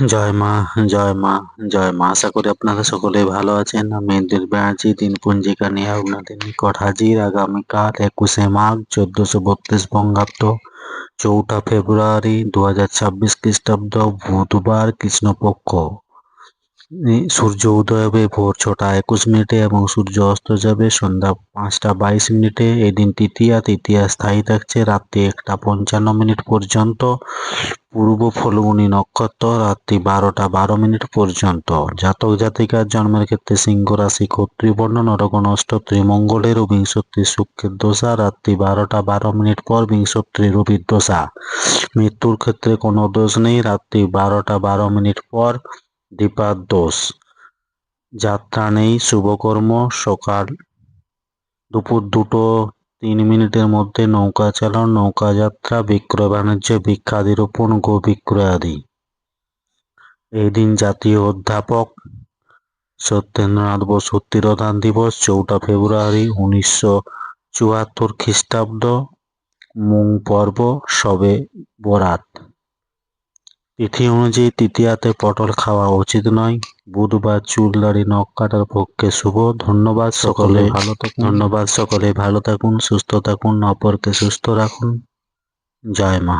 জয় মা, জয় মা, জয় মা। আশা করি আপনারা সকলেই ভালো আছেন। আমি ইন্দ্রিল ব্যানার্জি দিনপঞ্জিকা নিয়ে আপনাদের নিকট হাজির। আগামীকাল ২১শে মাঘ ১৪৩২ বঙ্গাব্দ, ৪ঠা ফেব্রুয়ারি ২০২৬ খ্রিস্টাব্দ, বুধবার, কৃষ্ণপক্ষ। সূর্য উদয় হবে ভোর ৬টা ২১ এবং সূর্য অস্ত যাবে সন্ধ্যা ৫টা ২২। এদিন তৃতীয়া স্থায়ী থাকছে রাত্রি ১টা ৫৫ পর্যন্ত। পূর্ব ফল্গুনী নক্ষত্র রাত্রি ১২টা ১২ পর্যন্ত। জাতক জাতিকার জন্মের ক্ষেত্রে সিংহ রাশি, ক্ষত্রিবর্ণ, নরগণ অষ্টত্রী মঙ্গলের ও বিংশত্রী শুক্রের দশা রাত্রি ১২টা ১২ পর, বিংশত্রী রবির দশা। মৃত্যুর ক্ষেত্রে কোনো দোষ নেই রাত্রি ১২টা ১২ পর, দীপার দোষ। যাত্রা নেই, শুভকর্ম। সকাল দুপুর ২টো ৩ মধ্যে নৌকা চালন, নৌকা যাত্রা, বিক্রয় বাণিজ্য, বৃক্ষাদি রোপণ, গো বিক্রয় আদি। এই দিন জাতীয় অধ্যাপক সত্যেন্দ্রনাথ বসুর তিরোধান দিবস, ৪ঠা ফেব্রুয়ারি ১৯৭৪ খ্রিস্টাব্দ। মুং পর্ব, শবে বরাত। তিথি অনুযায়ী তৃতীয়াতে পটল খাওয়া উচিত নয়। বুধবার চুল দাড়ি নখ কাটার পক্ষে শুভ। ধন্যবাদ সকলে ভালো থাকুন, সুস্থ থাকুন, অপরকে সুস্থ রাখুন। জয় মা।